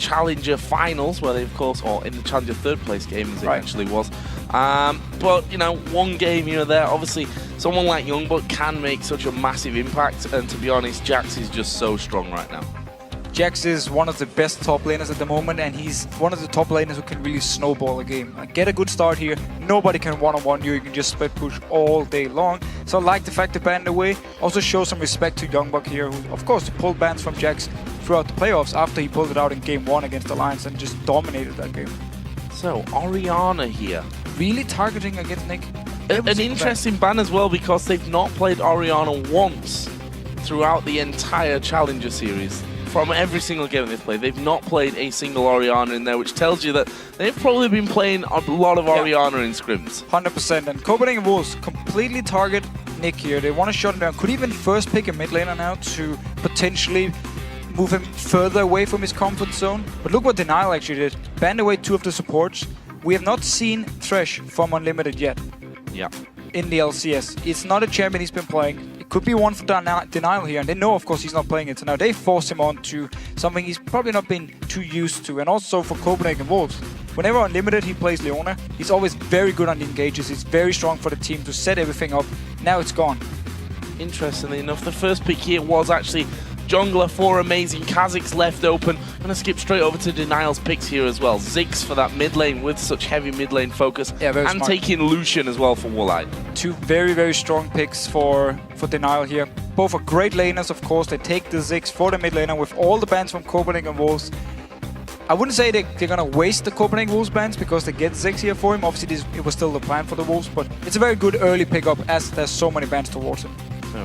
Challenger finals, where they, of course, or in the Challenger third place game as it actually was. But, you know, one game here or there, obviously, someone like Youngbuck can make such a massive impact, and to be honest, Jax is just so strong right now. Jax is one of the best top laners at the moment, and he's one of the top laners who can really snowball a game. Get a good start here, nobody can one-on-one you can just split push all day long. So I like the fact to ban away, also show some respect to Youngbuck here, who of course pulled bans from Jax throughout the playoffs after he pulled it out in game 1 against Alliance and just dominated that game. So, Orianna here. Really targeting against Nick. An interesting ban as well, because they've not played Orianna once throughout the entire Challenger series. From every single game they've played, they've not played a single Orianna in there, which tells you that they've probably been playing a lot of Orianna in scrims. 100%. And Copenhagen Wolves completely target Nick here. They want to shut him down. Could even first pick a mid laner now to potentially move him further away from his comfort zone. But look what DNL actually did. Banned away 2 of the supports. We have not seen Thresh from Unlimited yet. Yeah. In the LCS. It's not a champion he's been playing. It could be one for DNL here, and they know, of course, he's not playing it. So now they force him on to something he's probably not been too used to. And also for Copenhagen Wolves, whenever Unlimited he plays Leona, he's always very good on the engages. He's very strong for the team to set everything up. Now it's gone. Interestingly enough, the first pick here was actually jungler for Amazing. Kha'Zix left open. I'm going to skip straight over to DNL's picks here as well. Ziggs for that mid lane with such heavy mid lane focus. Yeah, very and smart. taking Lucian as well for Walleye. 2 very, very strong picks for DNL here. Both are great laners, of course. They take the Ziggs for the mid laner with all the bans from Copenhagen Wolves. I wouldn't say they're going to waste the Copenhagen Wolves bans because they get Ziggs here for him. Obviously, it was still the plan for the Wolves, but it's a very good early pickup as there's so many bans towards him.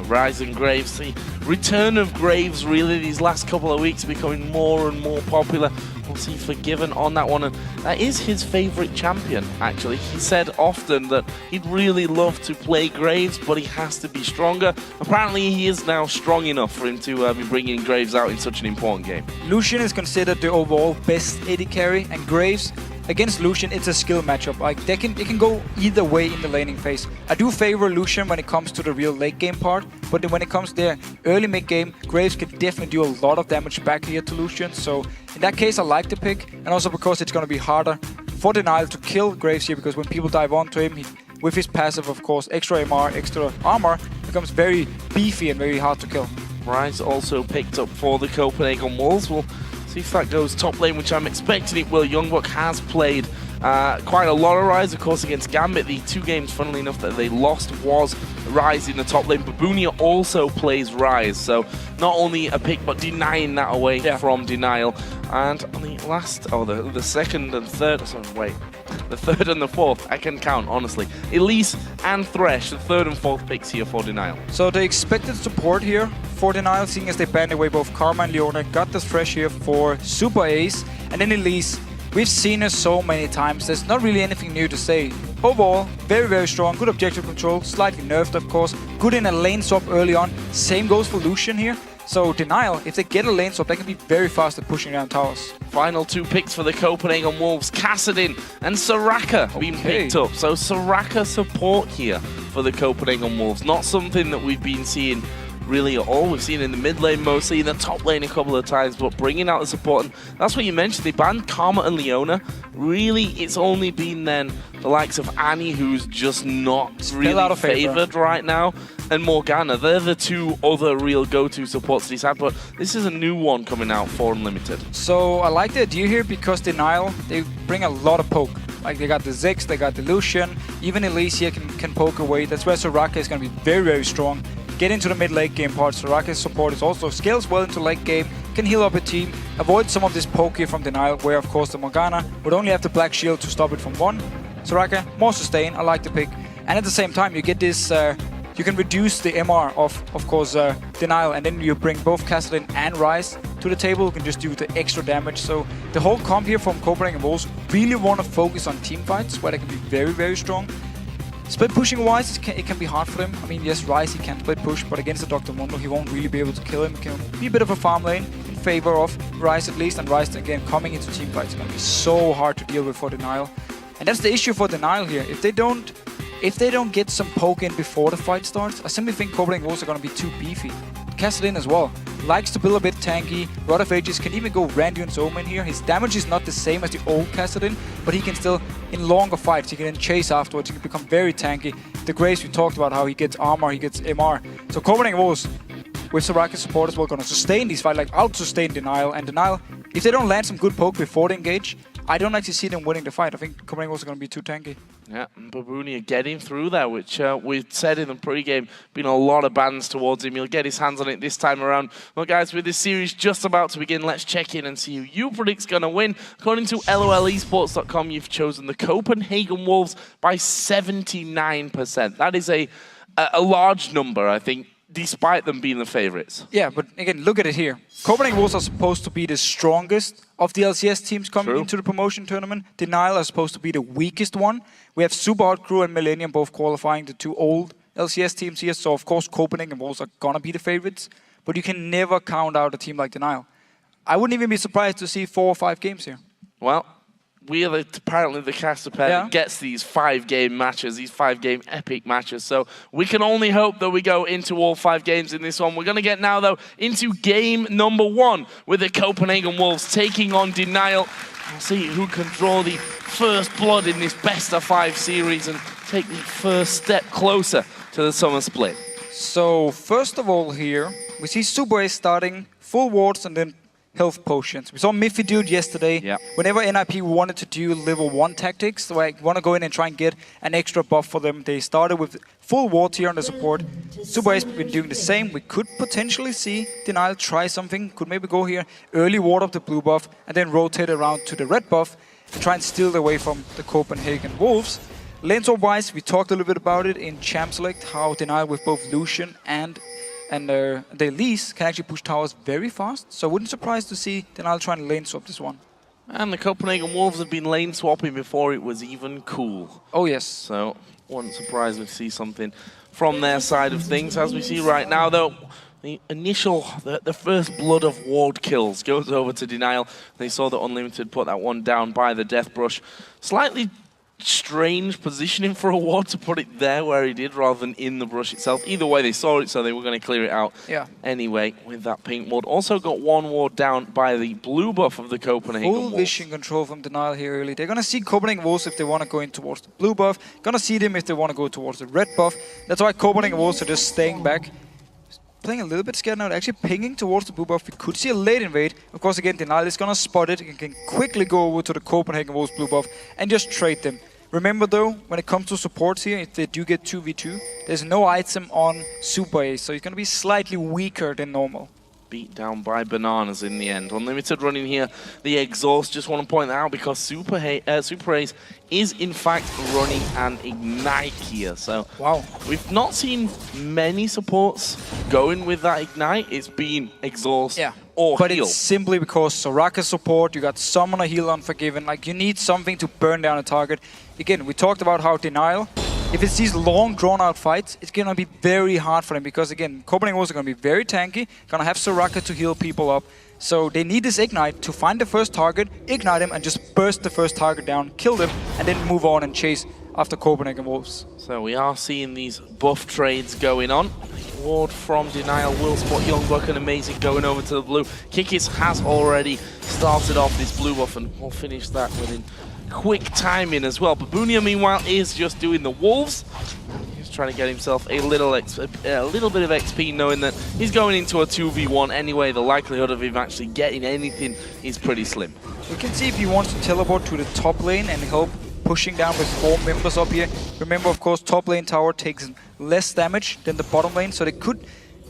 Rise and Graves, the return of Graves really these last couple of weeks becoming more and more popular. Was he forgiven on that one? And that is his favourite champion, actually. He said often that he'd really love to play Graves, but he has to be stronger. Apparently he is now strong enough for him to be bringing Graves out in such an important game. Lucian is considered the overall best AD carry, and Graves against Lucian, it's a skill matchup. Like it can go either way in the laning phase. I do favor Lucian when it comes to the real late game part, but then when it comes to the early mid game, Graves can definitely do a lot of damage back here to Lucian. So in that case, I like the pick, and also because it's going to be harder for DNL to kill Graves here, because when people dive onto him, with his passive, of course, extra MR, extra armor, becomes very beefy and very hard to kill. Rise also picked up for the Copenhagen Wolves. We'll see if that goes top lane, which I'm expecting it will. Youngbuck has played quite a lot of Rise, of course, against Gambit. The 2 games, funnily enough, that they lost was Rise in the top lane. Babunia also plays Rise, so not only a pick, but denying that away from DNL. And on the last, the second and third, sorry, wait, the third and the fourth, I can count, honestly. Elise and Thresh, the third and fourth picks here for DNL. So the expected support here for DNL, seeing as they banned away both Karma and Leona, got the Thresh here for Super Ace, and then Elise. We've seen her so many times, there's not really anything new to say. Overall, very, very strong, good objective control, slightly nerfed of course, good in a lane swap early on. Same goes for Lucian here. So DNL, if they get a lane swap, they can be very fast at pushing down towers. Final 2 picks for the Copenhagen Wolves, Kassadin and Soraka being picked up. So Soraka support here for the Copenhagen Wolves. Not something that we've been seeing really at all. We've seen in the mid lane mostly, in the top lane a couple of times, but bringing out the support. And that's what you mentioned, they banned Karma and Leona. Really, it's only been then the likes of Annie, who's just not really favoured right now, and Morgana. They're the 2 other real go-to supports he's had, but this is a new one coming out for Unlimited. So I like the idea here because DNL, they bring a lot of poke. Like they got the Ziggs, they got the Lucian, even Elise here can poke away. That's where Soraka is going to be very, very strong. Get into the mid-late game part. Soraka's support is also scales well into late game, can heal up a team, avoid some of this poke here from DNL, where of course the Morgana would only have the Black Shield to stop it from 1. Soraka, more sustain, I like the pick. And at the same time, you get this, you can reduce the MR of course, DNL, and then you bring both Kassadin and Rise to the table, you can just do the extra damage. So the whole comp here from Copenhagen Wolves really want to focus on team fights, where they can be very, very strong. Split pushing wise, it can be hard for him. I mean, yes, Rise he can split push, but against the Dr. Mundo, he won't really be able to kill him. It can be a bit of a farm lane in favor of Rise at least, and Rise again coming into team fights is going to be so hard to deal with for DNL. And that's the issue for DNL here. If they don't get some poke in before the fight starts, I simply think Copenhagen Wolves are going to be too beefy. Kassadin as well. Likes to build a bit tanky. Rod of Ages can even go Randuin's Omen here. His damage is not the same as the old Kassadin, but he can still, in longer fights, he can then chase afterwards. He can become very tanky. The Grace, we talked about how he gets armor, he gets MR. So Copenhagen Wolves, with Soraka's support as well, going to sustain these fights, like out-sustain Denial. And Denial, if they don't land some good poke before they engage, I don't actually see them winning the fight. I think Copenhagen Wolves are going to be too tanky. Yeah, Babunia getting through there, which we said in the pre-game, been a lot of bans towards him. He'll get his hands on it this time around. Well, guys, with this series just about to begin, let's check in and see who you predict's going to win. According to LOLesports.com, you've chosen the Copenhagen Wolves by 79%. That is a large number, I think, despite them being the favorites. Yeah, but again, look at it here. Copenhagen Wolves are supposed to be the strongest of the LCS teams coming into the promotion tournament. Denial are supposed to be the weakest one. We have Super Hot Crew and Millennium both qualifying, the two old LCS teams here. So, of course, Copenhagen Wolves are going to be the favorites. But you can never count out a team like Denial. I wouldn't even be surprised to see 4 or 5 games here. Well, we are apparently the caster pair that gets these 5-game matches, these 5-game epic matches. So we can only hope that we go into all 5 games in this one. We're going to get now, though, into game number 1 with the Copenhagen Wolves taking on Denial. We'll see who can draw the first blood in this best-of-5 series and take the first step closer to the summer split. So, first of all here, we see Super Ace starting full wards and then health potions. We saw Miffy do it yesterday. Whenever NIP wanted to do level 1 tactics, so I want to go in and try and get an extra buff for them, they started with full ward here on the support. Super Ace been doing the same. We could potentially see Denial try something. Could maybe go here, early ward up the blue buff, and then rotate around to the red buff and try and steal it away from the Copenhagen Wolves. Lane swap wise, we talked a little bit about it in Champ Select, how Denial with both Lucian and the Elise can actually push towers very fast. So I wouldn't surprise to see Denial trying to lane swap this one. And the Copenhagen Wolves have been lane swapping before it was even cool. Oh, yes. So, wouldn't surprise me to see something from their side of things. As we see right now, though, the initial, the first blood of ward kills goes over to Denial. They saw that Unlimited put that one down by the Death Brush. Slightly strange positioning for a ward to put it there where he did rather than in the brush itself. Either way, they saw it, so they were going to clear it out anyway with that pink ward. Also got one ward down by the blue buff of the Copenhagen Wolves. Full vision control from Denial here early. They're going to see Copenhagen Wolves if they want to go in towards the blue buff. Going to see them if they want to go towards the red buff. That's why Copenhagen Wolves are just staying back. Playing a little bit scared now, actually pinging towards the blue buff. We could see a late invade. Of course, again, Denial is going to spot it and can quickly go over to the Copenhagen Wolves blue buff and just trade them. Remember though, when it comes to supports here, if they do get 2v2, there's no item on Super Ace, so he's going to be slightly weaker than normal. Beat down by Bananas in the end. Unlimited running here, the exhaust, just want to point that out because Super Ace is in fact running an Ignite here. So we've not seen many supports going with that Ignite. It's been exhaust or but heal. It's simply because Soraka support, you got Summoner, Heal, Unforgiven. Like, you need something to burn down a target. Again, we talked about how Denial, if it's these long, drawn-out fights, it's going to be very hard for them because, again, Copenhagen Wolves are going to be very tanky, going to have Soraka to heal people up. So they need this Ignite to find the first target, ignite him, and just burst the first target down, kill them, and then move on and chase after Copenhagen Wolves. So we are seeing these buff trades going on. Ward from Denial will spot Youngbuck and Amazing going over to the blue. Kikis has already started off this blue buff and we'll finish that within quick timing as well. Babunia, meanwhile, is just doing the Wolves. He's trying to get himself a little bit of XP, knowing that he's going into a 2v1 anyway. The likelihood of him actually getting anything is pretty slim. We can see if he wants to teleport to the top lane and help pushing down with 4 members up here. Remember, of course, top lane tower takes less damage than the bottom lane, so they could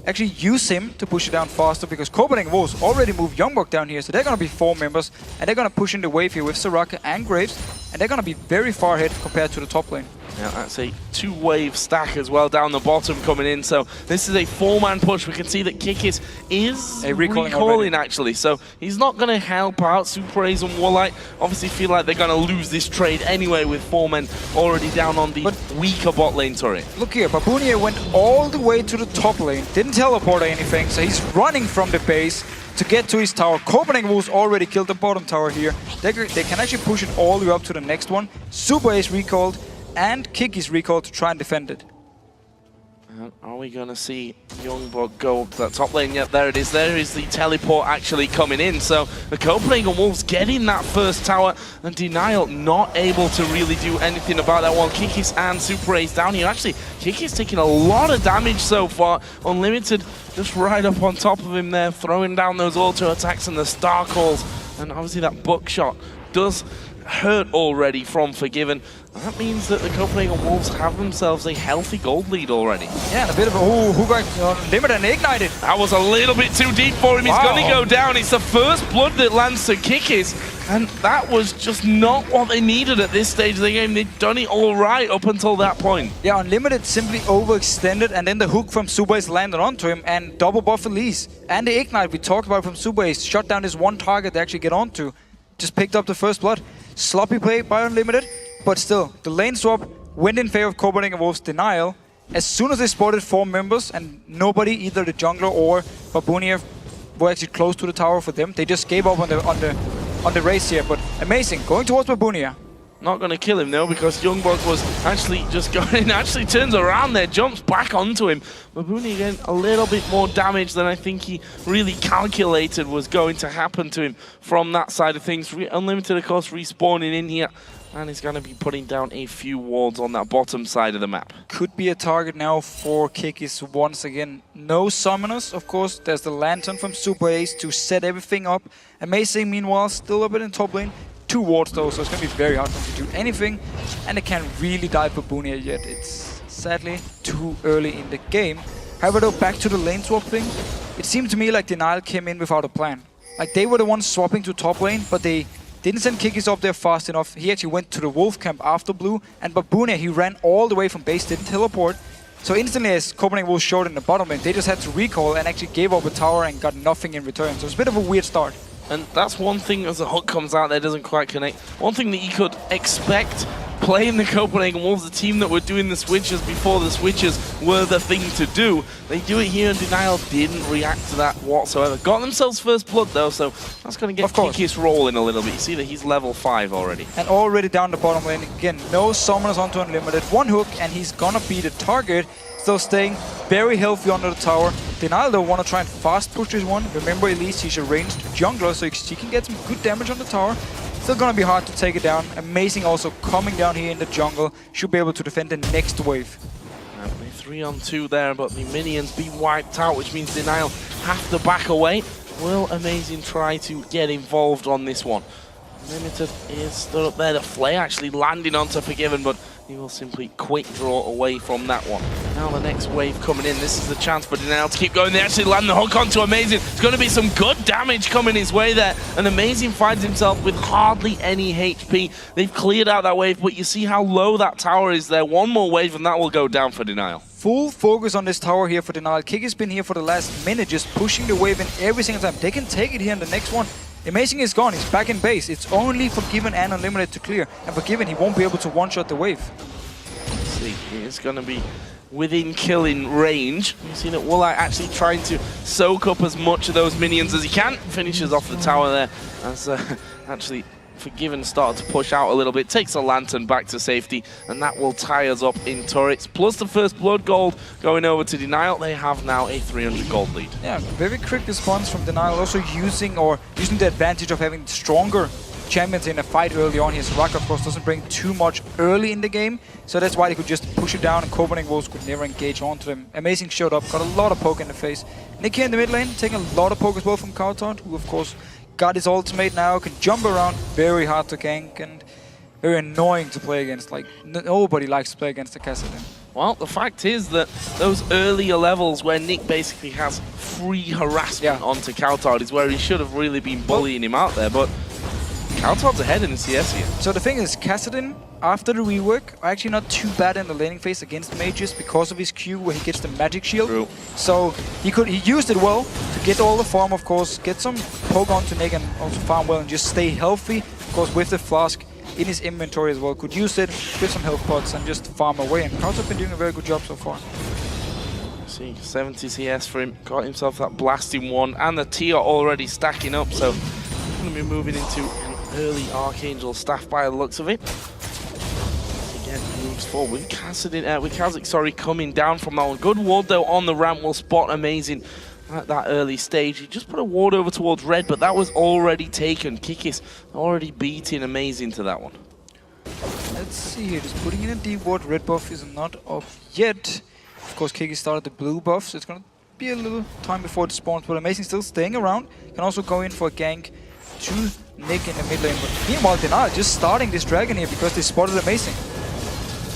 actually use him to push it down faster because Copenhagen Wolves already moved Youngbuck down here, so they're going to be 4 members and they're going to push in the wave here with Soraka and Graves, and they're going to be very far ahead compared to the top lane. Yeah, that's a 2-wave stack as well down the bottom coming in. So this is a 4-man push. We can see that Kikis is recalling actually. So he's not going to help out. Super Ace and Warlight obviously feel like they're going to lose this trade anyway with 4 men already down on the weaker bot lane turret. Look here, Babunia went all the way to the top lane, didn't teleport or anything, so he's running from the base to get to his tower. Copenhagen Wolves already killed the bottom tower here. They can actually push it all the way up to the next one. Super Ace recalled and Kiki's recalled to try and defend it. Are we going to see Youngblood go up to that top lane? Yep, there it is. There is the teleport actually coming in. So the Copenhagen Wolves getting that first tower, and Denial not able to really do anything about that one. Kikis and Super Ace down here. Actually, Kikis taking a lot of damage so far. Unlimited just right up on top of him there, throwing down those auto attacks and the star calls. And obviously that buckshot does hurt already from Forgiven. That means that the Copenhagen Wolves have themselves a healthy gold lead already. Yeah, and a bit of a who got limited and ignited. That was a little bit too deep for him. He's going to go down. It's the first blood that lands to Kikis, and that was just not what they needed at this stage of the game. They'd done it all right up until that point. Yeah, Unlimited simply overextended, and then the hook from Super Ace landed onto him, and double buff Elise. And the ignite we talked about from Super Ace shut down this one target they actually get onto. Just picked up the first blood. Sloppy play by Unlimited, but still, the lane swap went in favor of Copenhagen Wolves' Denial. As soon as they spotted 4 members and nobody, either the jungler or Babunia, were actually close to the tower for them, they just gave up on the race here. But amazing, going towards Babunia. Not going to kill him though, because Youngblood was actually just going in, actually turns around there, jumps back onto him. Babunia getting a little bit more damage than I think he really calculated was going to happen to him from that side of things. Unlimited, of course, respawning in here, and he's going to be putting down a few wards on that bottom side of the map. Could be a target now for Kikis once again. No summoners, of course. There's the Lantern from Super Ace to set everything up. Amazing, meanwhile, still a bit in top lane. 2 wards though, so it's going to be very hard for them to do anything. And they can't really dive for Babunia yet. It's sadly too early in the game. However though, back to the lane swap thing. It seemed to me like Denial came in without a plan. Like they were the ones swapping to top lane, but they didn't send Kikis up there fast enough. He actually went to the Wolf camp after blue. And Babunia, he ran all the way from base, didn't teleport. So instantly, as Copenhagen Wolves showed in the bottom lane, they just had to recall and actually gave up a tower and got nothing in return. So it's a bit of a weird start. And that's one thing, as the hook comes out there, doesn't quite connect. One thing that you could expect playing the Copenhagen Wolves, the team that were doing the switches before the switches were the thing to do. They do it here, and Denial didn't react to that whatsoever. Got themselves first blood though, so that's going to get Kikis rolling a little bit. You see that he's level 5 already. And already down the bottom lane, again, no summoners onto Unlimited. 1 hook, and he's gonna be the target. Still staying very healthy under the tower. Denial though want to try and fast push this one. Remember, Elise, she's a ranged jungler, so she can get some good damage on the tower. Still gonna be hard to take it down. Amazing also coming down here in the jungle. Should be able to defend the next wave. 3-on-2 there, but the minions be wiped out, which means Denial have to back away. Will Amazing try to get involved on this one? Limited is stood up there. The Flay actually landing onto Forgiven, but he will simply quick draw away from that one. Now the next wave coming in. This is the chance for Denial to keep going. They actually land the hook onto Amazing. It's going to be some good damage coming his way there. And Amazing finds himself with hardly any HP. They've cleared out that wave, but you see how low that tower is there. One more wave and that will go down for Denial. Full focus on this tower here for Denial. Kick has been here for the last minute, just pushing the wave in every single time. They can take it here in the next one. Amazing is gone, he's back in base. It's only Forgiven and Unlimited to clear. And Forgiven, he won't be able to one-shot the wave. Let's see, it's going to be within killing range. You see that Woolite actually trying to soak up as much of those minions as he can. Finishes off the tower there. As actually Forgiven started to push out a little bit. Takes a Lantern back to safety. And that will tie us up in turrets. Plus the first blood gold going over to Denial. They have now a 300 gold lead. Yeah, very quick response from Denial. Also using the advantage of having stronger champions in a fight early on. His Soraka, of course, doesn't bring too much early in the game. So that's why they could just push it down and Copenhagen Wolves could never engage onto them. Amazing showed up, got a lot of poke in the face. Nick here in the mid lane, taking a lot of poke as well from Cowtaunt, who of course got his ultimate now, can jump around, very hard to gank and very annoying to play against. Like, nobody likes to play against the Kassadin. Well, the fact is that those earlier levels where Nick basically has free harassment onto Cowtaunt is where he should have really been bullying him out there, but Cowtaunt's ahead in the CS here. So the thing is, Kassadin, after the rework, are actually not too bad in the laning phase against mages because of his Q where he gets the magic shield. True. So he used it well to get all the farm, of course, get some poke onto Nick and also farm well and just stay healthy. Of course, with the flask in his inventory as well, could use it, get some health pots and just farm away. And Cowtaunt's been doing a very good job so far. See, 70 CS for him, got himself that blasting one, and the tier already stacking up, so he's going to be moving into an early Archangel staff by the looks of it. Again, moves forward with Kazik, sorry, coming down from that one. Good ward though on the ramp will spot Amazing at that early stage. He just put a ward over towards red, but that was already taken. Kikis already beating Amazing to that one. Let's see here, just putting in a deep ward. Red buff is not up yet. Of course, Kikis started the blue buff, so it's gonna be a little time before it spawns, but Amazing still staying around. Can also go in for a gank to Nick in the mid lane, but meanwhile DNL just starting this dragon here because they spotted Amazing.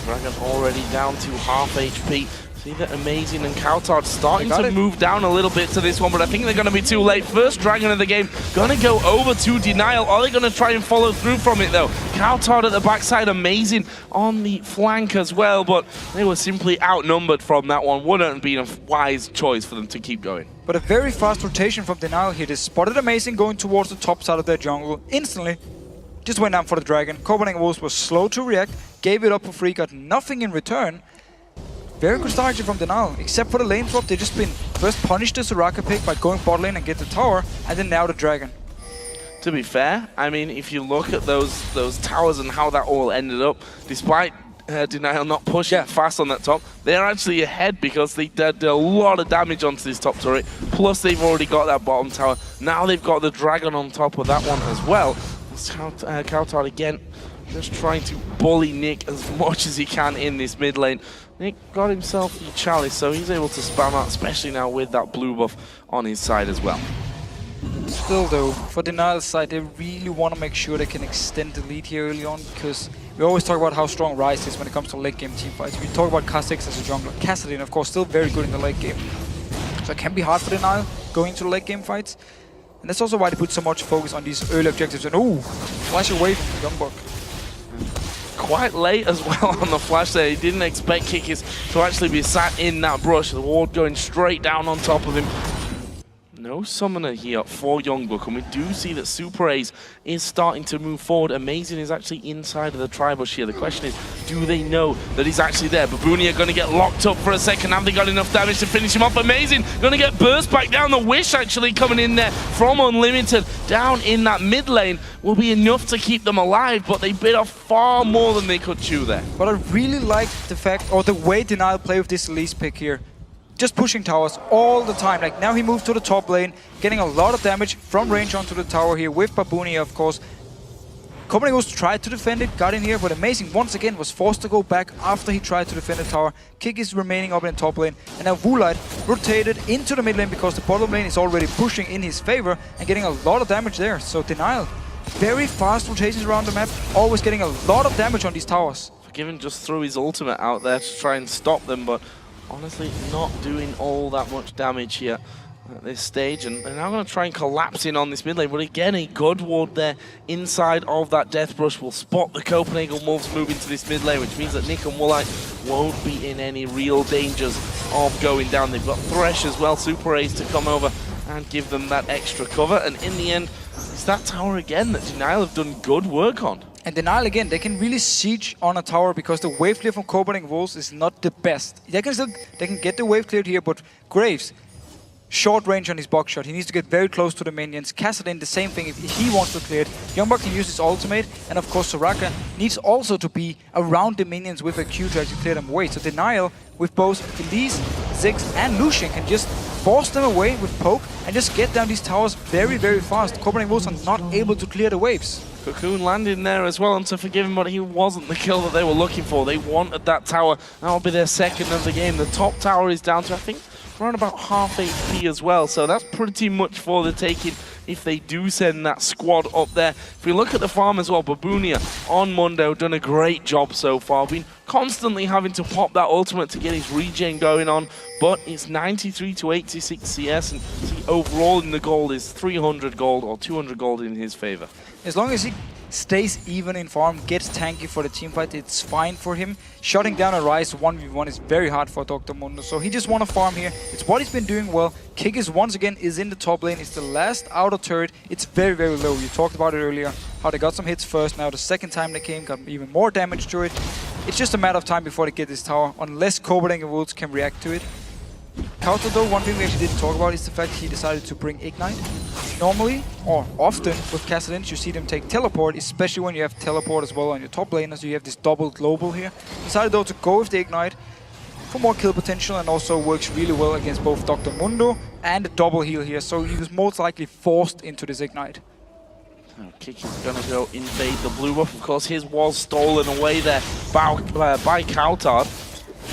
Dragon already down to half HP. See that Amazing and Kautard starting to move down a little bit to this one, but I think they're going to be too late. First Dragon of the game going to go over to Denial. Are they going to try and follow through from it though? Kautard at the backside, Amazing on the flank as well, but they were simply outnumbered from that one. Wouldn't have been a wise choice for them to keep going. But a very fast rotation from Denial here. They spotted Amazing going towards the top side of their jungle. Instantly just went down for the Dragon. Copenhagen Wolves was slow to react, gave it up for free, got nothing in return. Very good strategy from Denial, except for the lane swap. They've just been first punished the Soraka pick by going bot lane and get the tower, and then now the Dragon. To be fair, I mean, if you look at those towers and how that all ended up, despite Denial not pushing fast on that top, they're actually ahead because they did a lot of damage onto this top turret. Plus, they've already got that bottom tower. Now they've got the Dragon on top of that one as well. Kautard again, just trying to bully Nick as much as he can in this mid lane. Nick got himself the chalice, so he's able to spam out, especially now with that blue buff on his side as well. Still though, for Denial's side, they really want to make sure they can extend the lead here early on, because we always talk about how strong Ryze is when it comes to late game team fights. We talk about Kha'Zix as a jungler. Kassadin, of course, still very good in the late game. So it can be hard for Denial going into the late game fights. And that's also why they put so much focus on these early objectives. And ooh, flash away from Youngbuck. Quite late as well on the flash there. He didn't expect Kikis to actually be sat in that brush. The ward going straight down on top of him. No summoner here for Youngbuck, and we do see that Super Ace is starting to move forward. Amazing is actually inside of the tri-bush here. The question is, do they know that he's actually there? Babunia going to get locked up for a second. Have they got enough damage to finish him off? Amazing going to get burst back down. The Wish actually coming in there from Unlimited down in that mid lane will be enough to keep them alive, but they bit off far more than they could chew there. But I really like the fact, or the way Denial play with this Elise pick here. Just pushing towers all the time. Like now he moved to the top lane, getting a lot of damage from range onto the tower here with Babunia, of course. Copenhagen tried to defend it, got in here, but Amazing once again was forced to go back after he tried to defend the tower. Kick is remaining up in the top lane, and now Woolite rotated into the mid lane because the bottom lane is already pushing in his favor and getting a lot of damage there. So Denial, very fast rotations around the map, always getting a lot of damage on these towers. Forgiven just threw his ultimate out there to try and stop them, but honestly not doing all that much damage here at this stage, and they're now going to try and collapse in on this mid lane, but again a good ward there inside of that death brush will spot the Copenhagen Wolves moving to this mid lane, which means that Nick and Woolite won't be in any real dangers of going down. They've got Thresh as well, Super Ace to come over and give them that extra cover, and in the end it's that tower again that Denial have done good work on. And Denial again, they can really siege on a tower because the wave clear from Copenhagen Wolves is not the best. They can get the wave cleared here, but Graves, short range on his box shot. He needs to get very close to the minions. Kassadin, the same thing if he wants to clear it. Youngbuck can use his ultimate, and of course Soraka needs also to be around the minions with a Q to actually clear them away. So Denial, with both Elise, Ziggs and Lucian, can just force them away with poke and just get down these towers very, very fast. Copenhagen Wolves are not able to clear the waves. Cocoon landed in there as well, and to forgive him, but he wasn't the kill that they were looking for. They wanted that tower. That'll be their second of the game. The top tower is down to, I think, around about half HP as well, so that's pretty much for the taking if they do send that squad up there. If we look at the farm as well, Babunia on Mundo done a great job so far. Been constantly having to pop that ultimate to get his regen going on, but it's 93 to 86 CS, and see, overall in the gold is 300 gold or 200 gold in his favor. As long as he stays even in farm, gets tanky for the team fight, it's fine for him. Shutting down a Ryze 1v1 is very hard for Dr. Mundo, so he just want to farm here. It's what he's been doing well. Kikis once again is in the top lane. It's the last outer turret. It's very, very low. You talked about it earlier, how they got some hits first. Now the second time they came, got even more damage to it. It's just a matter of time before they get this tower, unless Copenhagen Wolves can react to it. Counter though, one thing we actually didn't talk about is the fact he decided to bring Ignite. normally, or often, with Kassadin, you see them take teleport, especially when you have teleport as well on your top laner, so you have this double global here. Decided though to go with the Ignite for more kill potential, and also works really well against both Dr. Mundo and the double heal here, so he was most likely forced into this Ignite. Kick is going to go invade the blue buff. Of course, his was stolen away there by Kautard.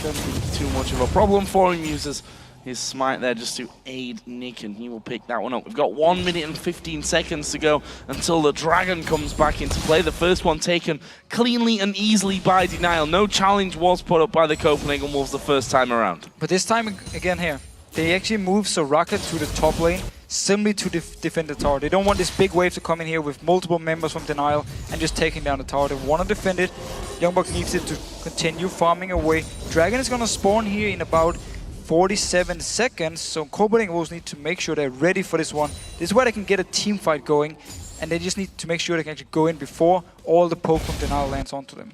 Shouldn't be too much of a problem for him. Uses his smite there just to aid Nick, and he will pick that one up. We've got 1 minute and 15 seconds to go until the Dragon comes back into play. The first one taken cleanly and easily by DNL. No challenge was put up by the Copenhagen Wolves the first time around. But this time, again here, they actually move Soraka to the top lane simply to defend the tower. They don't want this big wave to come in here with multiple members from DNL and just taking down the tower. They want to defend it. Youngbuck needs it to continue farming away. Dragon is going to spawn here in about 47 seconds, so Copenhagen Wolves need to make sure they're ready for this one. This is where they can get a team fight going, and they just need to make sure they can actually go in before all the poke from DNL lands onto them.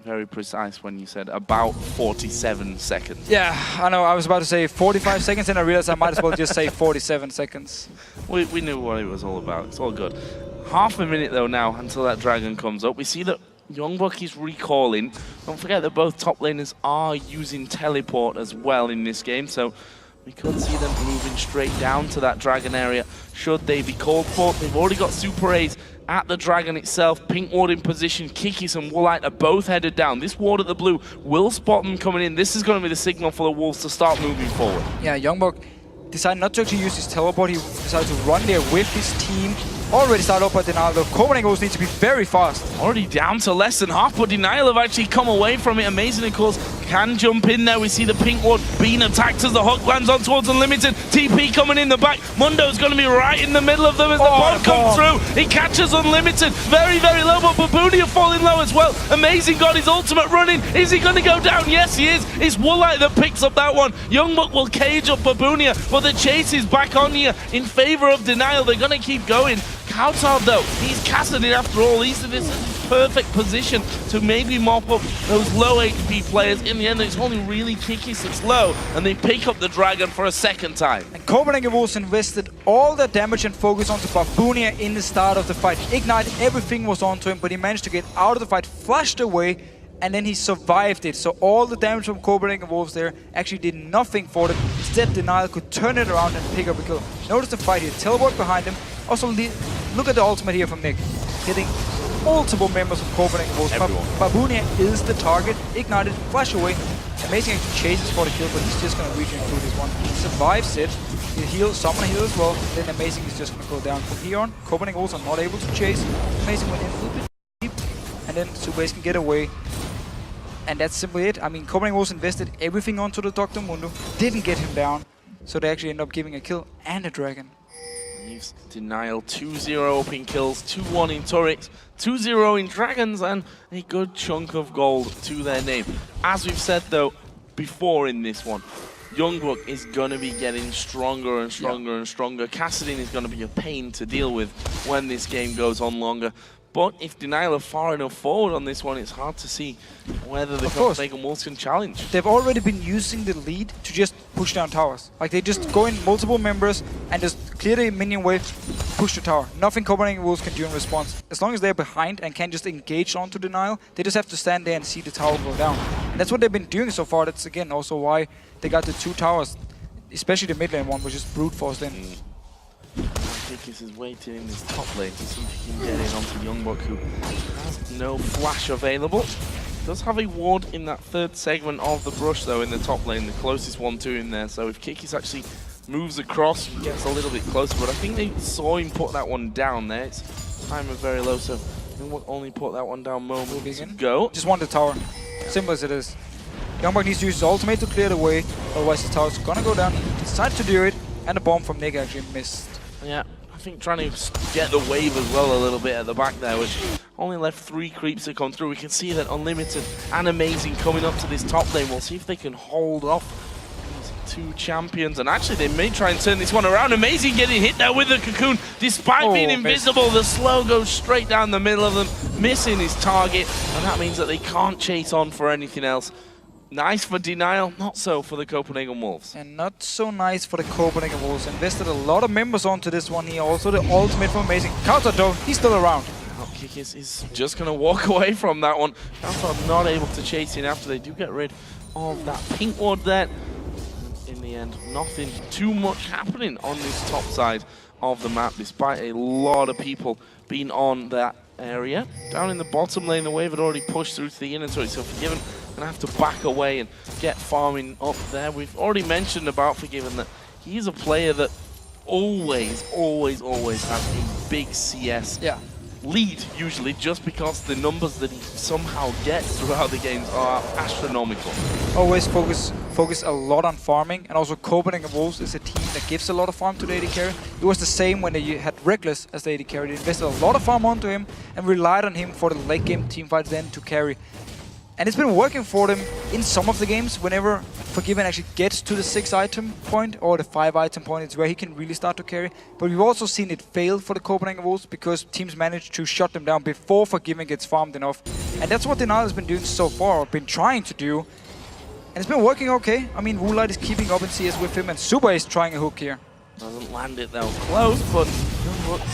Very precise when you said about 47 seconds. Yeah, I know. I was about to say 45 seconds, and I realized I might as well just say 47 seconds. We knew what it was all about. It's all good. Half a minute, though, now until that Dragon comes up. We see that Youngbuck is recalling. Don't forget that both top laners are using teleport as well in this game, so we could see them moving straight down to that Dragon area should they be called for. They've already got Super A's at the Dragon itself. Pink ward in position. Kikis and Woolite are both headed down. This ward at the blue will spot them coming in. This is going to be the signal for the Wolves to start moving forward. Yeah, Youngbuck decided not to actually use his teleport. He decided to run there with his team. Already started up by DNL, though. Copenhagen Wolves need to be very fast. Already down to less than half, but DNL have actually come away from it. Amazing, of course, can jump in there. We see the pink ward being attacked as the hook lands on towards Unlimited. TP coming in the back. Mundo's going to be right in the middle of them as the bomb comes through. He catches Unlimited. Very, very low, but Babunia falling low as well. Amazing got his ultimate running. Is he going to go down? Yes, he is. It's Woolite that picks up that one. Youngbuck will cage up Babunia, but the chase is back on here in favor of DNL. They're going to keep going. Kautard, though, he's Kassadin after all. He's in this perfect position to maybe mop up those low HP players. In the end, it's only really Kikis that's low, and they pick up the Dragon for a second time. And Copenhagen Wolves invested all their damage and focus onto Babunia in the start of the fight. Ignite, everything was onto him, but he managed to get out of the fight, flashed away, and then he survived it. So all the damage from Copenhagen Wolves there actually did nothing for them. Instead, DNL could turn it around and pick up a kill. Notice the fight here. Teleport behind him. Also, look at the ultimate here from Nick. Hitting multiple members of Copenhagen Wolves. Babunia is the target. Ignited, flash away. Amazing actually chases for the kill, but he's just going to reach and through this one. He survives it. He heals, someone heal as well. Then Amazing is just going to go down. From here on, Copenhagen Wolves are not able to chase. Amazing went in a little bit deep. And then Super Ace can get away. And that's simply it. I mean, Copenhagen Wolves invested everything onto the Dr. Mundo. Didn't get him down. So they actually end up giving a kill and a Dragon. Leaves DNL 2-0 up in kills, 2-1 in turrets, 2-0 in dragons, and a good chunk of gold to their name. As we've said, though, before in this one, Youngbuck is going to be getting stronger and stronger and stronger. Kassadin is going to be a pain to deal with when this game goes on longer. But if DNL are far enough forward on this one, it's hard to see whether the Copenhagen Wolves can challenge. They've already been using the lead to just push down towers. Like, they just go in multiple members and just clear the minion wave, push the tower. Nothing Copenhagen Wolves can do in response. As long as they're behind and can just engage onto DNL, they just have to stand there and see the tower go down. And that's what they've been doing so far. That's, again, also why they got the 2 towers, especially the mid lane one, was just brute forced in. Kikis is waiting in his top lane to see if he can get in onto Youngbuck, who has no flash available. Does have a ward in that third segment of the brush, though, in the top lane, the closest one to him there. So if Kikis actually moves across, he gets a little bit closer. But I think they saw him put that one down there. It's timer very low, so Youngbuck only put that one down moments ago. Just want the tower. Simple as it is. Youngbuck needs to use his ultimate to clear the way, otherwise the tower's gonna go down. He decided to do it, and the bomb from Nick actually missed. Yeah, I think trying to get the wave as well a little bit at the back there, which only left 3 creeps to come through. We can see that Unlimited and Amazing coming up to this top lane. We'll see if they can hold off these 2 champions. And actually, they may try and turn this one around. Amazing getting hit there with the cocoon. Despite being invisible, the slow goes straight down the middle of them, missing his target. And that means that they can't chase on for anything else. Nice for Denial, not so for the Copenhagen Wolves. And not so nice for the Copenhagen Wolves. Invested a lot of members onto this one here. Also the ultimate from Amazing. Counter though, he's still around. Kick is just going to walk away from that one. Counter not able to chase in after they do get rid of that pink ward there. In the end, nothing too much happening on this top side of the map, despite a lot of people being on that area. Down in the bottom lane, the wave had already pushed through to the inner turret, so Forgiven gonna have to back away and get farming up there. We've already mentioned about Forgiven that he's a player that always has a big CS lead, usually, just because the numbers that he somehow gets throughout the games are astronomical. Always focus a lot on farming, and also Copenhagen Wolves is a team that gives a lot of farm to the AD carry. It was the same when they had Reckless as the AD carry. They invested a lot of farm onto him and relied on him for the late game teamfights then to carry. And it's been working for them in some of the games. Whenever Forgiven actually gets to the 6 item point or the 5 item point, it's where he can really start to carry. But we've also seen it fail for the Copenhagen Wolves because teams manage to shut them down before Forgiven gets farmed enough. And that's what DNL has been doing so far, or been trying to do. And it's been working okay. I mean, Woolite is keeping up in CS with him, and Super is trying a hook here. Doesn't land it though. Close, but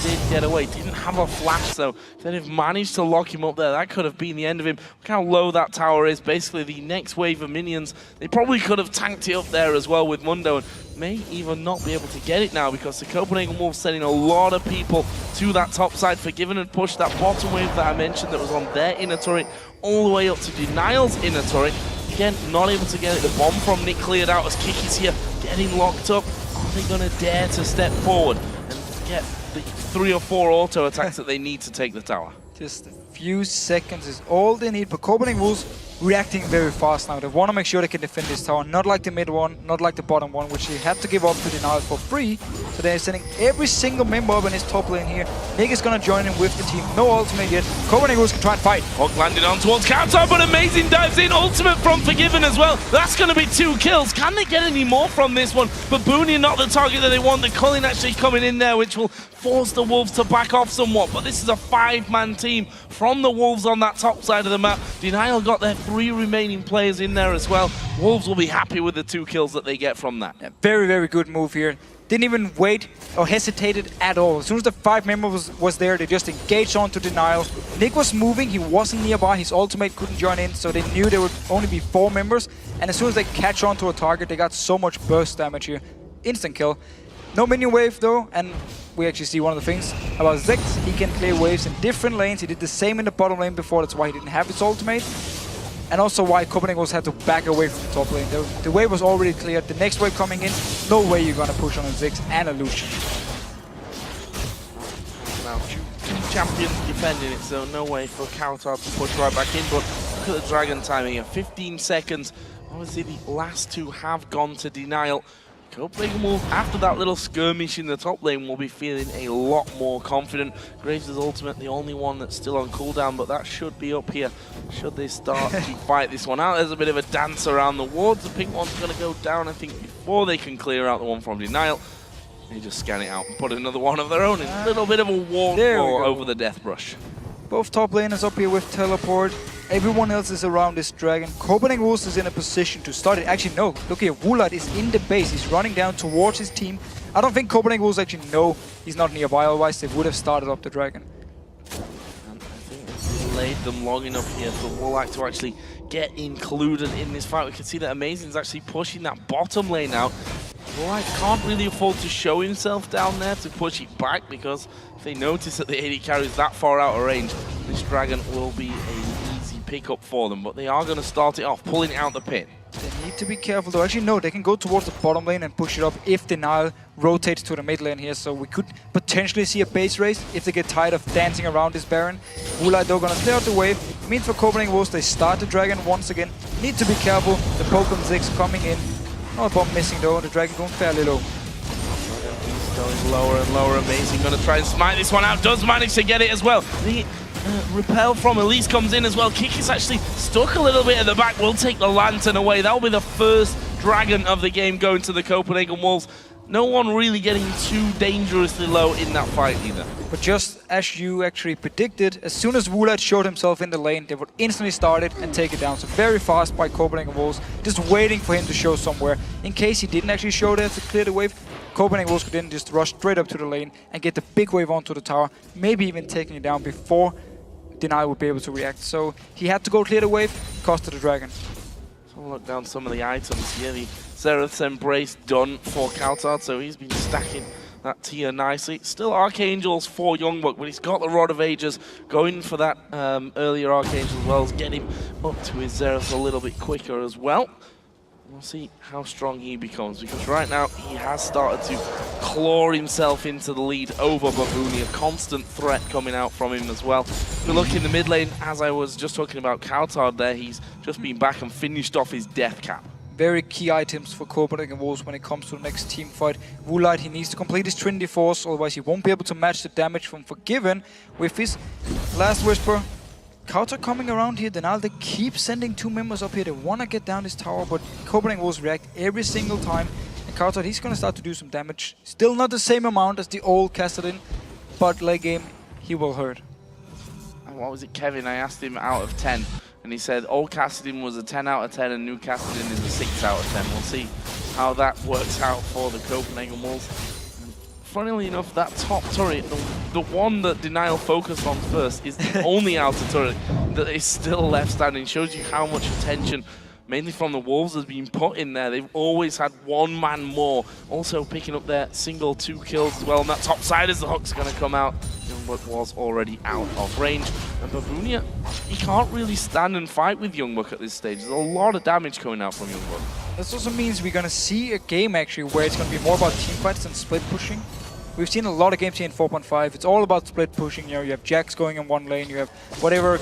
did get away. Didn't have a flash though. If they'd have managed to lock him up there, that could have been the end of him. Look how low that tower is. Basically, the next wave of minions, they probably could have tanked it up there as well with Mundo, and may even not be able to get it now because the Copenhagen Wolves sending a lot of people to that top side. Forgiven and pushed that bottom wave that I mentioned that was on their inner turret all the way up to Denial's inner turret. Again, not able to get it. The bomb from Nick cleared out as Kiki's here getting locked up. Are they going to dare to step forward and get the 3 or 4 auto attacks that they need to take the tower? Just a few seconds is all they need, but Copenhagen Wolves reacting very fast now. They want to make sure they can defend this tower, not like the mid one, not like the bottom one, which they had to give up to Denial for free. So they're sending every single member up in his top lane here. Nick is going to join in with the team. No ultimate yet. Copenhagen Wolves can try and fight. Hook landed on towards Counter, but Amazing dives in. Ultimate from Forgiven as well. That's going to be 2 kills. Can they get any more from this one? But Booney not the target that they want. The Culling actually coming in there, which will force the Wolves to back off somewhat. But this is a 5-man team from the Wolves on that top side of the map. Denial got their 3 remaining players in there as well. Wolves will be happy with the 2 kills that they get from that. Yeah, very good move here. Didn't even wait or hesitated at all. As soon as the 5 members was there, they just engaged onto Denial. Nick was moving, he wasn't nearby, his ultimate couldn't join in, so they knew there would only be 4 members. And as soon as they catch onto a target, they got so much burst damage here. Instant kill. No minion wave though, and we actually see one of the things about Zex. He can clear waves in different lanes. He did the same in the bottom lane before, that's why he didn't have his ultimate. And also why Copenhagen Wolves had to back away from the top lane. The wave was already cleared. The next wave coming in, no way you're gonna push on a Ziggs and a Lucian. Now, 2 champions defending it, so no way for Counter to push right back in. But look at the Dragon timing here, 15 seconds. Obviously, the last 2 have gone to Denial. Copenhagen Wolves, after that little skirmish in the top lane, will be feeling a lot more confident. Graves' ultimate, the only one that's still on cooldown, but that should be up here should they start to fight this one out. There's a bit of a dance around the wards. The pink one's going to go down, I think, before they can clear out the one from Denial. They just scan it out and put another one of their own. A little bit of a ward over the death brush. Both top laners up here with teleport. Everyone else is around this dragon. Copenhagen Wolves is in a position to start it. Actually, no. Look here. Woolite is in the base. He's running down towards his team. I don't think Copenhagen Wolves actually know he's not nearby. Otherwise, they would have started up the dragon. And I think it's delayed them long enough here for Woolite to actually get included in this fight. We can see that Amazing's actually pushing that bottom lane out. Woolite can't really afford to show himself down there to push it back, because if they notice that the AD carry is that far out of range, this dragon will be a easy pickup for them. But they are going to start it off, pulling it out the pit. They need to be careful though. Actually, no, they can go towards the bottom lane and push it up if Denial rotates to the mid lane here. So we could potentially see a base race if they get tired of dancing around this Baron. Woolite though gonna clear out the wave. It means for Copenhagen Wolves they start the dragon once again. Need to be careful. The Pokemon Ziggs coming in. Not a bomb missing though. The dragon going fairly low. He's going lower and lower. Amazing. Gonna try and smite this one out. Does manage to get it as well. The repel from Elise comes in as well. Kick is actually stuck a little bit at the back. We'll take the lantern away. That'll be the first dragon of the game going to the Copenhagen Wolves. no one really getting too dangerously low in that fight either. But just as you actually predicted, as soon as Woolite showed himself in the lane, they would instantly start it and take it down. So very fast by Copenhagen Wolves, just waiting for him to show somewhere. In case he didn't actually show there to clear the wave, Copenhagen Wolves could then just rush straight up to the lane and get the big wave onto the tower, maybe even taking it down before DNL would be able to react. So he had to go clear the wave, costed the dragon. So we'll look down some of the items here. The Xerath's Embrace done for Kaltard, so he's been stacking that tier nicely. Still Archangels for Youngbuck, but he's got the Rod of Ages going for that earlier Archangel as well as get him up to his Xerath a little bit quicker as well. We'll see how strong he becomes, because right now he has started to claw himself into the lead over Babooni, a constant threat coming out from him as well. If we look in the mid lane, as I was just talking about Kaltard there, he's just been back and finished off his death cap. Very key items for Copenhagen Wolves when it comes to the next team fight. Woolite, he needs to complete his Trinity Force, otherwise he won't be able to match the damage from Forgiven with his Last Whisper. Counter coming around here, DNL, they keep sending 2 members up here. They want to get down this tower, but Copenhagen Wolves react every single time. And Counter, he's going to start to do some damage. Still not the same amount as the old Kassadin, but late game, he will hurt. And what was it, Kevin? I asked him out of 10, and he said old Kassadin was a 10 out of 10 and new Kassadin is a 6 out of 10. We'll see how that works out for the Copenhagen Wolves. Funnily enough, that top turret, the one that DNL focused on first, is the only outer turret that is still left standing. Shows you how much attention, mainly from the Wolves, has been put in there. They've always had 1 man more. Also picking up their single 2 kills as well. And that top side as the hook's going to come out. Youngbuck was already out of range. And Babooni, he can't really stand and fight with Youngbuck at this stage. There's a lot of damage coming out from Youngbuck. This also means we're going to see a game actually where it's going to be more about team fights than split pushing. We've seen a lot of games here in 4.5. It's all about split pushing. You know, you have Jax going in one lane, you have whatever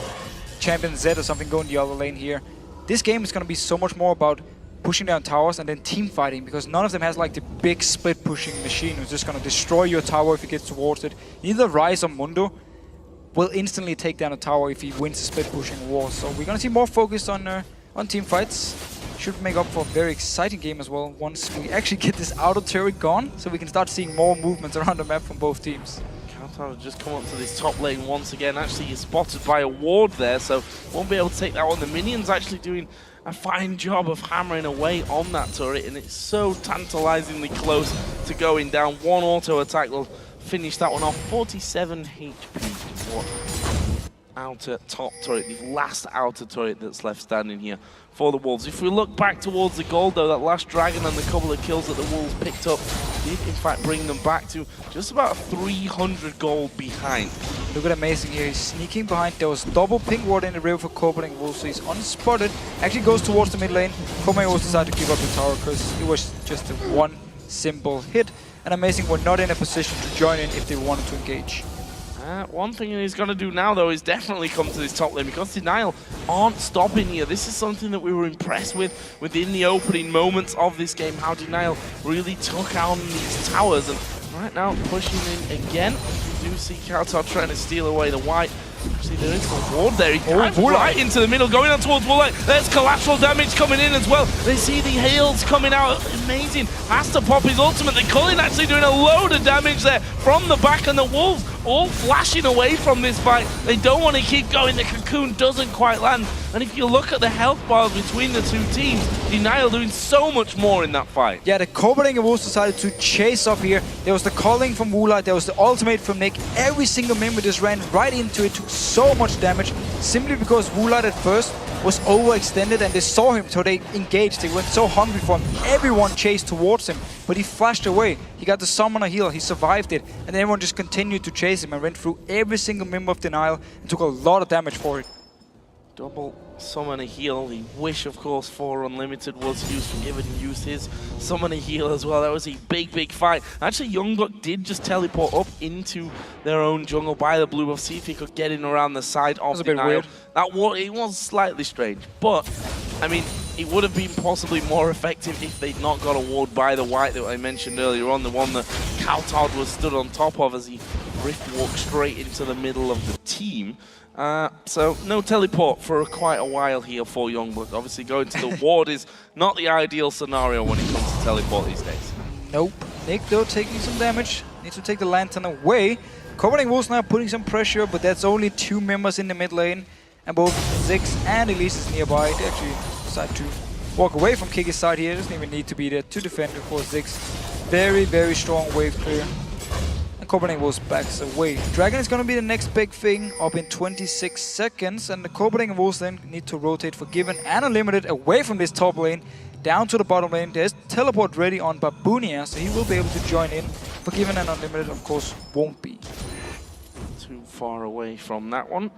champion Z or something going the other lane here. This game is going to be so much more about pushing down towers and then team fighting, because none of them has like the big split pushing machine who's just going to destroy your tower if it gets towards it. Either Ryze or Mundo will instantly take down a tower if he wins the split pushing war. So we're going to see more focus on team fights. Should make up for a very exciting game as well once we actually get this outer turret gone, so we can start seeing more movements around the map from both teams. Kaltard just come up to this top lane once again. Actually, he's spotted by a ward there, so won't be able to take that one. The minions actually doing a fine job of hammering away on that turret, and it's so tantalizingly close to going down. One auto attack will finish that one off. 47 HP. What? Outer top turret, the last outer turret that's left standing here for the Wolves. If we look back towards the gold though, that last dragon and the couple of kills that the Wolves picked up did in fact bring them back to just about 300 gold behind. Look at Amazing here, he's sneaking behind. There was double pink ward in the river for Copenhagen Wolves, so he's unspotted. Actually goes towards the mid lane. Copenhagen Wolves decided to give up the tower because it was just a one simple hit, and Amazing were not in a position to join in if they wanted to engage. One thing he's going to do now, though, is definitely come to this top lane, because DNL aren't stopping here. This is something that we were impressed with within the opening moments of this game, how DNL really took on these towers. And right now, pushing in again. We do see Kaltard trying to steal away the white. Actually, there is a ward there. He dives right into the middle, going on towards Woolite. There's collateral damage coming in as well. They see the hails coming out. Amazing. Has to pop his ultimate. The Cullen actually doing a load of damage there from the back, and the Wolves all flashing away from this fight. They don't want to keep going. The cocoon doesn't quite land. And if you look at the health bars between the two teams, DNL doing so much more in that fight. Yeah, the Copenhagen Wolves decided to chase up here. There was the calling from Woolite, there was the ultimate from Nick. Every single member just ran right into it, took so much damage, simply because Woolite at first was overextended and they saw him, so they engaged. They went so hungry for him. Everyone chased towards him, but he flashed away. He got the summoner heal, he survived it, and everyone just continued to chase him and went through every single member of DNL and took a lot of damage for it. Double summoner heal. The wish, of course, for Unlimited was used. Forgiven used his summoner heal as well. That was a big fight. Actually, Youngbuck did just teleport up into their own jungle by the blue buff, see if he could get in around the side of the Nile. That was, it was slightly strange, but I mean, it would have been possibly more effective if they'd not got a ward by the white that I mentioned earlier on, the one that Kaltard was stood on top of as he rift walked straight into the middle of the team. So no teleport for quite a while here for Youngbuck. Obviously going to the ward is not the ideal scenario when it comes to teleport these days. Nope. Nick, though, taking some damage. Needs to take the lantern away. Copenhagen Wolves now putting some pressure, but that's only 2 members in the mid lane. And both Ziggs and Elise is nearby. They actually decide to walk away from Kiki's side here. Doesn't even need to be there to defend before Ziggs. Very, very strong wave clear. And Copenhagen Wolves backs away. Dragon is going to be the next big thing up in 26 seconds. And the Copenhagen Wolves then need to rotate Forgiven and Unlimited away from this top lane. Down to the bottom lane. There's teleport ready on Babunia, so he will be able to join in. Forgiven and Unlimited, of course, won't be. Too far away from that one.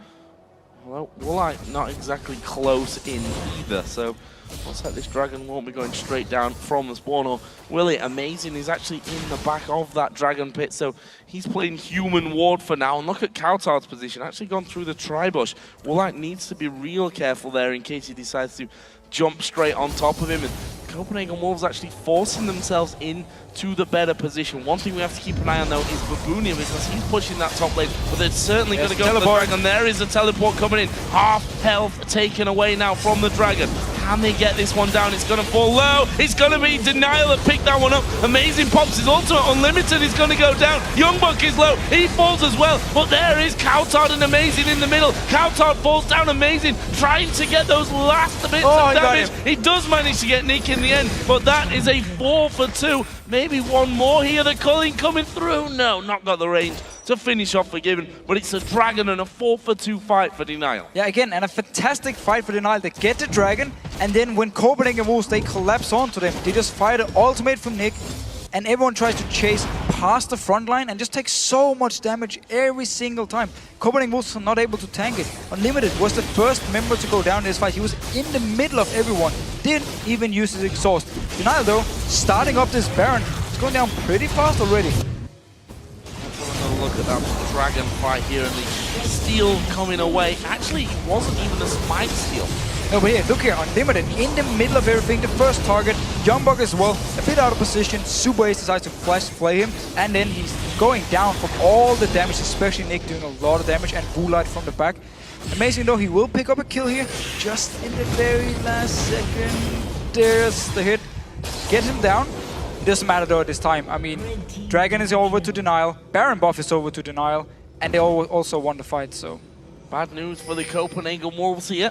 Well, Woolite not exactly close in either, so looks like this dragon won't be going straight down from the spawn. Or will it? Amazing, he's actually in the back of that dragon pit, so he's playing human ward for now. And look at Kautar's position, actually gone through the tri-bush. Woolite needs to be real careful there in case he decides to jump straight on top of him. And Copenhagen Wolves actually forcing themselves into the better position. One thing we have to keep an eye on though is Babunia, because he's pushing that top lane, but they're certainly going to go for the dragon. There is a teleport coming in. Half health taken away now from the dragon. Can they get this one down? It's going to fall low. It's going to be Denial that picked that one up. Amazing pops his ultimate. Unlimited is going to go down. Youngbuck is low. He falls as well. But there is Kautar and Amazing in the middle. Kautar falls down. Amazing trying to get those last bits of damage. He does manage to get Nick in the end, but that is a 4 for 2. Maybe one more here. The culling coming through. No, not got the range to finish off Forgiven, but it's a dragon and a 4 for 2 fight for Denial. Yeah, again, and a fantastic fight for Denial. They get the dragon, and then when Copenhagen Wolves, they collapse onto them. They just fire the ultimate from Nick, and everyone tries to chase past the front line and just takes so much damage every single time. Copenhagen Wolves are not able to tank it. Unlimited was the first member to go down in this fight. He was in the middle of everyone. Didn't even use his exhaust. Denial, though, starting up this Baron. It's going down pretty fast already. Look at that dragon fight here and the steal coming away. Actually, it wasn't even a spike steal. No, but here, look here, Unlimited in the middle of everything. The first target, Youngbuck as well, a bit out of position. Super Ace decides to flash play him, and then he's going down from all the damage, especially Nick doing a lot of damage, and Woolite from the back. Amazing though, he will pick up a kill here, just in the very last second. There's the hit. Get him down. Doesn't matter though at this time. I mean, Dragon is over to Denial, Baron buff is over to Denial, and they also won the fight, so. Bad news for the Copenhagen Wolves here.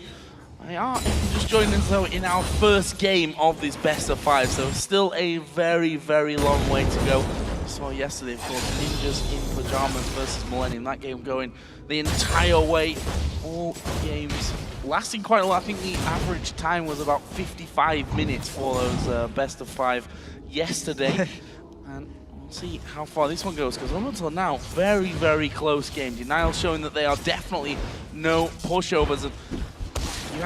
They are just joining us though in our first game of this best of 5, so still a very, very long way to go. We saw yesterday, of course, Ninjas in Pajamas versus Millennium. That game going the entire way, all games lasting quite a lot. I think the average time was about 55 minutes for those best of 5 yesterday. And we'll see how far this one goes, because up until now, very, very close game. Denial showing that they are definitely no pushovers. And you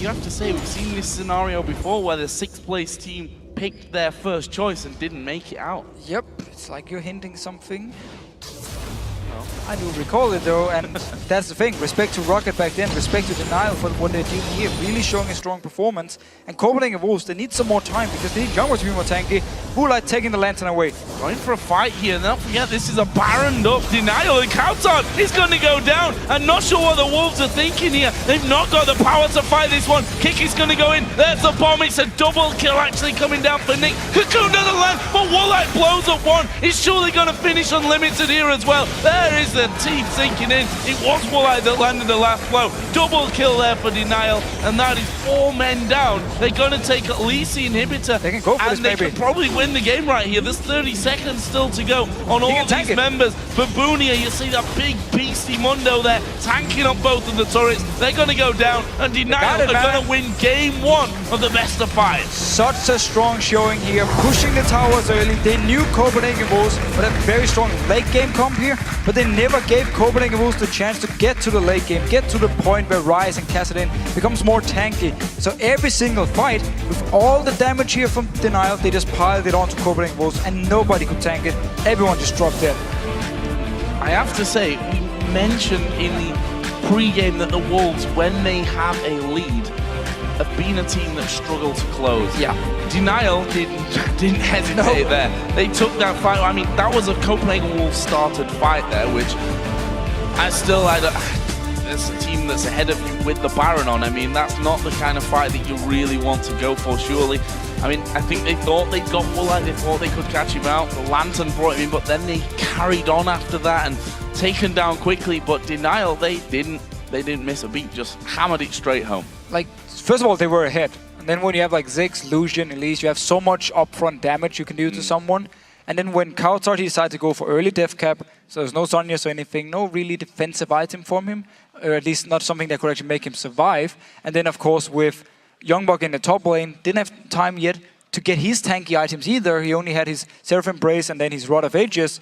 have to say, we've seen this scenario before where the 6th place team picked their first choice and didn't make it out. Yep, it's like you're hinting something. I do recall it though, and that's the thing. Respect to Rocket back then, respect to Denial for what they're doing here. Really showing a strong performance. And Copenhagen Wolves, they need some more time because they need Youngbuck to be more tanky. Woolite taking the lantern away. Going for a fight here, and don't forget this is a Baroned up Denial, and Kautar is going to go down. I'm not sure what the Wolves are thinking here. They've not got the power to fight this one. Kick is going to go in. There's the bomb. It's a double kill actually coming down for Nick. Cocoon doesn't land, but Woolite blows up one. He's surely going to finish Unlimited here as well. There is the teeth sinking in. It was Woolite that landed the last blow. Double kill there for Denial, and that is 4 men down. They're going to take at least the inhibitor, they can go for and this, they maybe. can probably win the game right here. There's 30 seconds still to go on all these members. Babunia, you see that big beastie Mundo there, tanking up both of the turrets. They're going to go down, and Denial are going to win game 1 of the best of 5. Such a strong showing here, pushing the towers early. They knew Copenhagen Wolves would have very strong late game comp here, but they never gave Copenhagen Wolves the chance to get to the late game, get to the point where Ryze and Kassadin becomes more tanky. So every single fight, with all the damage here from Denial, they just piled it onto Copenhagen Wolves and nobody could tank it. Everyone just dropped dead. I have to say, we mentioned in the pre-game that the Wolves, when they have a lead, have been a team that struggled to close. Yeah. Denial didn't hesitate there. They took that fight. I mean, that was a Copenhagen Wolves started fight there, which there's a team that's ahead of you with the Baron on. I mean, that's not the kind of fight that you really want to go for, surely. I mean, I think they thought they'd got Woolite, they thought they could catch him out. The Lantern brought him in, but then they carried on after that and taken down quickly. But DNL, they didn't miss a beat, just hammered it straight home. Like, first of all, they were ahead. And then when you have like Ziggs, Lucian, Elise, you have so much upfront damage you can do to someone. And then when Kautar, he decided to go for early death cap, so there's no Zhonya's or anything, no really defensive item from him, or at least not something that could actually make him survive. And then, of course, with Youngbuck in the top lane, didn't have time yet to get his tanky items either. He only had his Seraph Embrace and then his Rod of Ages.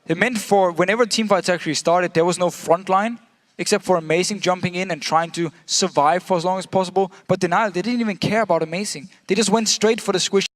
It meant for whenever teamfights actually started, there was no front line, except for Amazing jumping in and trying to survive for as long as possible. But DNL, they didn't even care about Amazing. They just went straight for the squish.